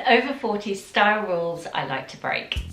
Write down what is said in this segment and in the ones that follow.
over 40 style rules I like to break.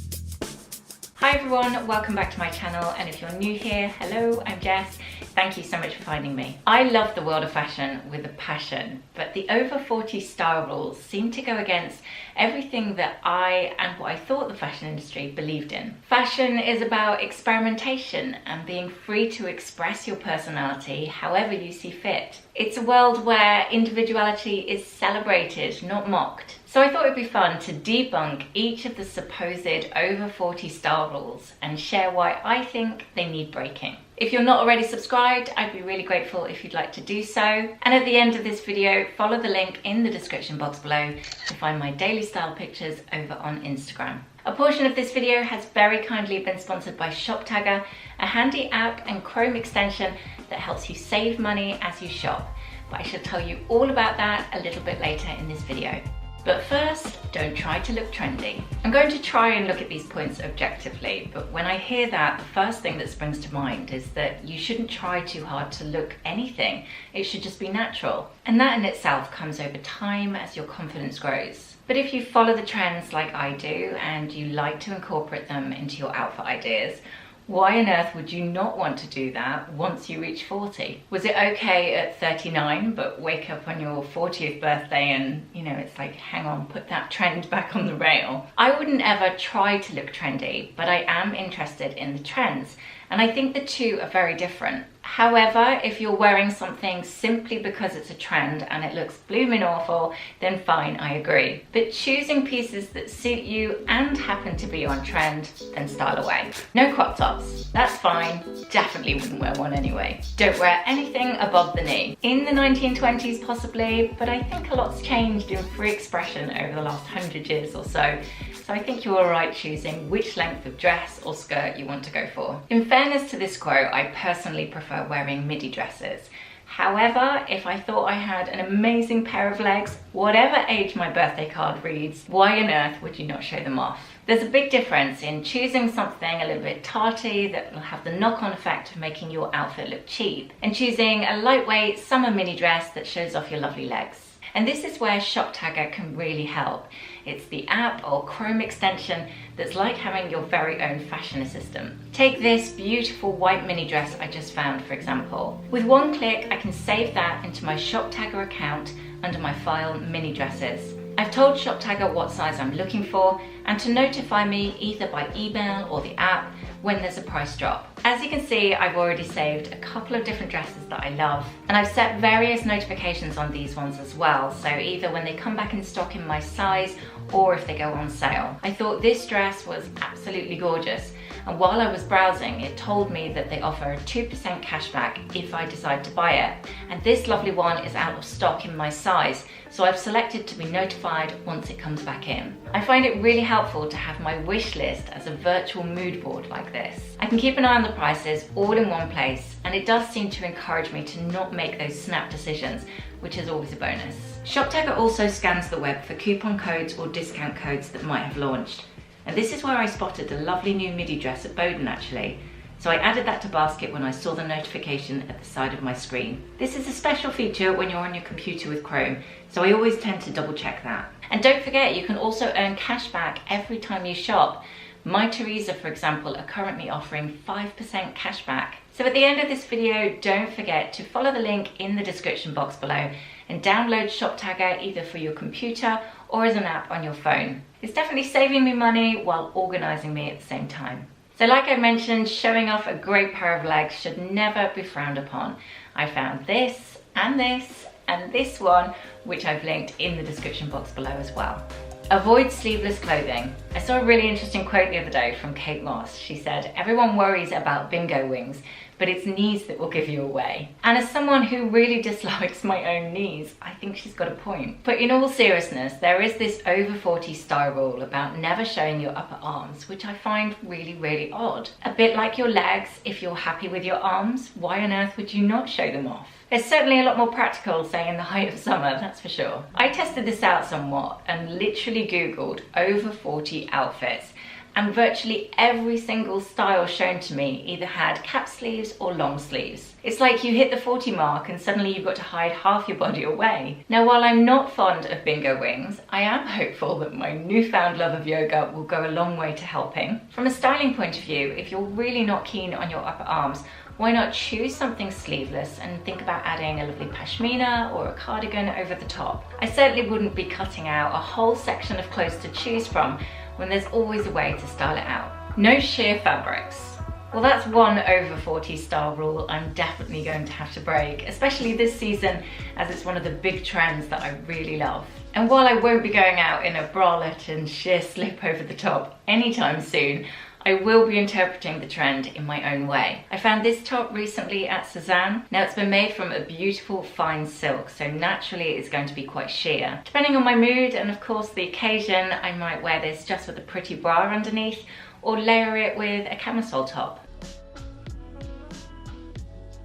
Hi everyone, welcome back to my channel, and if you're new here, hello, I'm Jess. Thank you so much for finding me. I love the world of fashion with a passion, but the over 40 style rules seem to go against everything that I and what I thought the fashion industry believed in. Fashion is about experimentation and being free to express your personality however you see fit. It's a world where individuality is celebrated, not mocked. So I thought it'd be fun to debunk each of the supposed over 40 style rules and share why I think they need breaking. If you're not already subscribed, I'd be really grateful if you'd like to do so. And at the end of this video, follow the link in the description box below to find my daily style pictures over on Instagram. A portion of this video has very kindly been sponsored by ShopTagger, a handy app and Chrome extension that helps you save money as you shop. But I shall tell you all about that a little bit later in this video. But first, don't try to look trendy. I'm going to try and look at these points objectively, but when I hear that, the first thing that springs to mind is that you shouldn't try too hard to look anything. It should just be natural. And that in itself comes over time as your confidence grows. But if you follow the trends like I do and you like to incorporate them into your outfit ideas, why on earth would you not want to do that once you reach 40? Was it okay at 39, but wake up on your 40th birthday and, it's like, hang on, put that trend back on the rail? I wouldn't ever try to look trendy, but I am interested in the trends. And I think the two are very different. However, if you're wearing something simply because it's a trend and it looks blooming awful, then fine, I agree. But choosing pieces that suit you and happen to be on trend, then style away. No crop tops, that's fine. Definitely wouldn't wear one anyway. Don't wear anything above the knee. In the 1920s possibly, but I think a lot's changed in free expression over the last 100 years or so. So I think you're alright choosing which length of dress or skirt you want to go for. In fairness to this quote, I personally prefer wearing midi dresses. However, if I thought I had an amazing pair of legs, whatever age my birthday card reads, why on earth would you not show them off? There's a big difference in choosing something a little bit tarty that will have the knock-on effect of making your outfit look cheap, and choosing a lightweight summer mini dress that shows off your lovely legs. And this is where ShopTagger can really help. It's the app or Chrome extension that's like having your very own fashion assistant. Take this beautiful white mini dress I just found, for example. With one click, I can save that into my ShopTagger account under my file mini dresses. I've told ShopTagger what size I'm looking for and to notify me either by email or the app when there's a price drop. As you can see, I've already saved a couple of different dresses that I love, and I've set various notifications on these ones as well, so either when they come back in stock in my size or if they go on sale. I thought this dress was absolutely gorgeous, and while I was browsing, it told me that they offer a 2% cashback if I decide to buy it. And this lovely one is out of stock in my size, so I've selected to be notified once it comes back in. I find it really helpful to have my wish list as a virtual mood board like this. I can keep an eye on the prices all in one place, and it does seem to encourage me to not make those snap decisions, which is always a bonus. ShopTagger also scans the web for coupon codes or discount codes that might have launched. And this is where I spotted a lovely new midi dress at Boden actually. So I added that to basket when I saw the notification at the side of my screen. This is a special feature when you're on your computer with Chrome, so I always tend to double check that. And don't forget, you can also earn cash back every time you shop. My Teresa, for example, are currently offering 5% cash back. So at the end of this video, don't forget to follow the link in the description box below and download ShopTagger either for your computer or as an app on your phone. It's definitely saving me money while organising me at the same time. So like I mentioned, showing off a great pair of legs should never be frowned upon. I found this and this and this one, which I've linked in the description box below as well. Avoid sleeveless clothing. I saw a really interesting quote the other day from Kate Moss. She said, "Everyone worries about bingo wings, but it's knees that will give you away." And as someone who really dislikes my own knees, I think she's got a point. But in all seriousness, there is this over 40 style rule about never showing your upper arms, which I find really, really odd. A bit like your legs, if you're happy with your arms, why on earth would you not show them off? It's certainly a lot more practical, say in the height of summer, that's for sure. I tested this out somewhat and literally Googled over 40 outfits, and virtually every single style shown to me either had cap sleeves or long sleeves. It's like you hit the 40 mark and suddenly you've got to hide half your body away. Now, while I'm not fond of bingo wings, I am hopeful that my newfound love of yoga will go a long way to helping. From a styling point of view, if you're really not keen on your upper arms, why not choose something sleeveless and think about adding a lovely pashmina or a cardigan over the top? I certainly wouldn't be cutting out a whole section of clothes to choose from when there's always a way to style it out. No sheer fabrics. Well, that's one over 40 style rule I'm definitely going to have to break, especially this season as it's one of the big trends that I really love. And while I won't be going out in a bralette and sheer slip over the top anytime soon, I will be interpreting the trend in my own way. I found this top recently at Sézane. Now, it's been made from a beautiful fine silk, so naturally it's going to be quite sheer. Depending on my mood and of course the occasion, I might wear this just with a pretty bra underneath or layer it with a camisole top.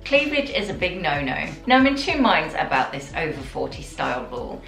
Cleavage is a big no-no. Now, I'm in two minds about this over 40 style rule.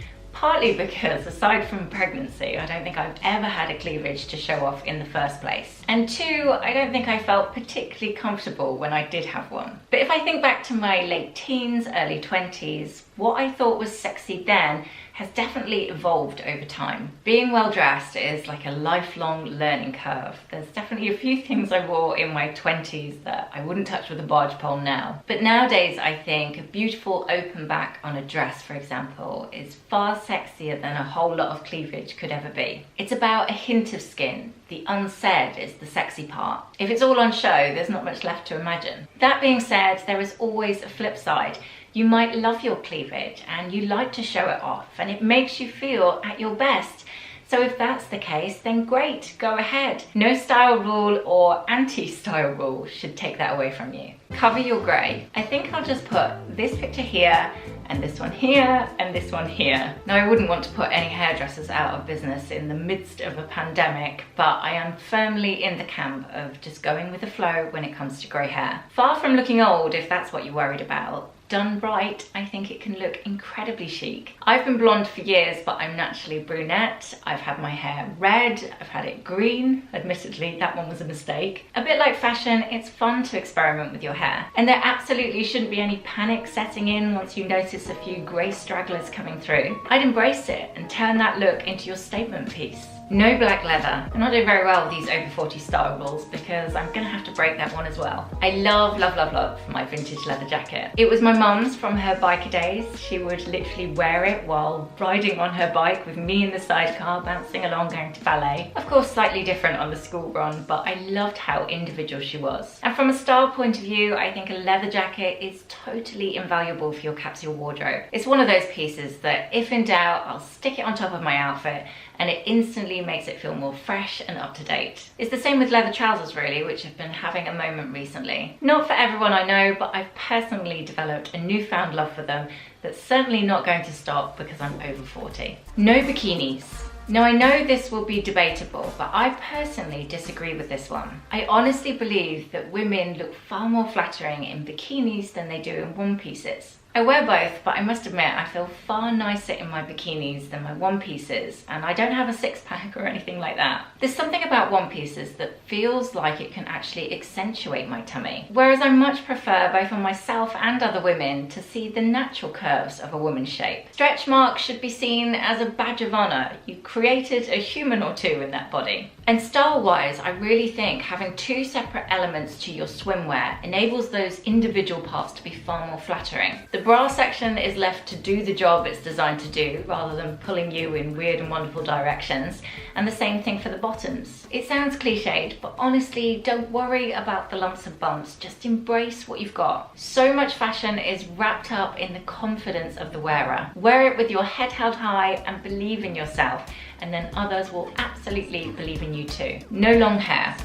Partly because, aside from pregnancy, I don't think I've ever had a cleavage to show off in the first place. And two, I don't think I felt particularly comfortable when I did have one. But if I think back to my late teens, early 20s, what I thought was sexy then has definitely evolved over time. Being well dressed is like a lifelong learning curve. There's definitely a few things I wore in my 20s that I wouldn't touch with a barge pole now. But nowadays, I think a beautiful open back on a dress, for example, is far sexier than a whole lot of cleavage could ever be. It's about a hint of skin. The unsaid is the sexy part. If it's all on show, there's not much left to imagine. That being said, there is always a flip side. You might love your cleavage and you like to show it off and it makes you feel at your best. So if that's the case, then great, go ahead. No style rule or anti-style rule should take that away from you. Cover your grey. I think I'll just put this picture here and this one here and this one here. Now, I wouldn't want to put any hairdressers out of business in the midst of a pandemic, but I am firmly in the camp of just going with the flow when it comes to grey hair. Far from looking old, if that's what you're worried about. Done right, I think it can look incredibly chic. I've been blonde for years, but I'm naturally brunette. I've had my hair red, I've had it green. Admittedly, that one was a mistake. A bit like fashion, it's fun to experiment with your hair. And there absolutely shouldn't be any panic setting in once you notice a few grey stragglers coming through. I'd embrace it and turn that look into your statement piece. No black leather. I'm not doing very well with these over 40 style rules because I'm gonna have to break that one as well. I love, love, love, love my vintage leather jacket. It was my mum's from her biker days. She would literally wear it while riding on her bike with me in the sidecar, bouncing along going to ballet. Of course, slightly different on the school run, but I loved how individual she was. And from a style point of view, I think a leather jacket is totally invaluable for your capsule wardrobe. It's one of those pieces that if in doubt, I'll stick it on top of my outfit and it instantly makes it feel more fresh and up to date. It's the same with leather trousers really, which have been having a moment recently. Not for everyone I know, but I've personally developed a newfound love for them that's certainly not going to stop because I'm over 40. No bikinis. Now, I know this will be debatable, but I personally disagree with this one. I honestly believe that women look far more flattering in bikinis than they do in one pieces. I wear both, but I must admit I feel far nicer in my bikinis than my one pieces, and I don't have a six pack or anything like that. There's something about one pieces that feels like it can actually accentuate my tummy, whereas I much prefer both on myself and other women to see the natural curves of a woman's shape. Stretch marks should be seen as a badge of honor. You created a human or two in that body. And style-wise, I really think having two separate elements to your swimwear enables those individual parts to be far more flattering. The bra section is left to do the job it's designed to do rather than pulling you in weird and wonderful directions, and the same thing for the bottoms. It sounds cliched, but honestly, don't worry about the lumps and bumps, just embrace what you've got. So much fashion is wrapped up in the confidence of the wearer. Wear it with your head held high and believe in yourself, and then others will absolutely believe in you too. No long hair.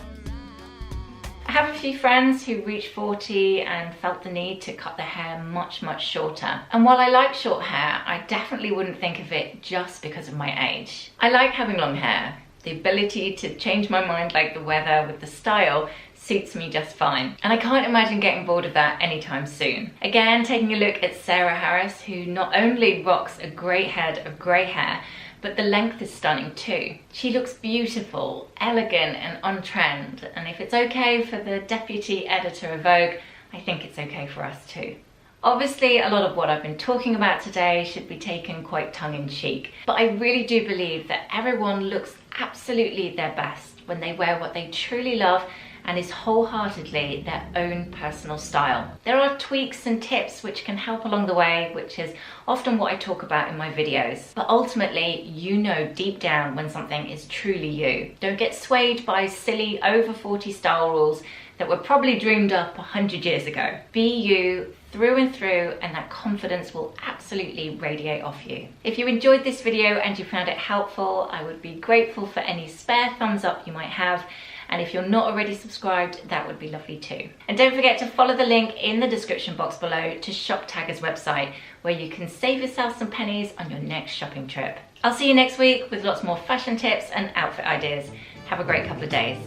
I have a few friends who reached 40 and felt the need to cut their hair much, much shorter. And while I like short hair, I definitely wouldn't think of it just because of my age. I like having long hair. The ability to change my mind like the weather with the style suits me just fine. And I can't imagine getting bored of that anytime soon. Again, taking a look at Sarah Harris, who not only rocks a great head of grey hair, but the length is stunning too. She looks beautiful, elegant and on trend, and if it's okay for the deputy editor of Vogue, I think it's okay for us too. Obviously, a lot of what I've been talking about today should be taken quite tongue-in-cheek, but I really do believe that everyone looks absolutely their best when they wear what they truly love and is wholeheartedly their own personal style. There are tweaks and tips which can help along the way, which is often what I talk about in my videos. But ultimately, you know deep down when something is truly you. Don't get swayed by silly over 40 style rules that were probably dreamed up 100 years ago. Be you through and through, and that confidence will absolutely radiate off you. If you enjoyed this video and you found it helpful, I would be grateful for any spare thumbs up you might have. And if you're not already subscribed, that would be lovely too. And don't forget to follow the link in the description box below to Shoptagger's website, where you can save yourself some pennies on your next shopping trip. I'll see you next week with lots more fashion tips and outfit ideas. Have a great couple of days.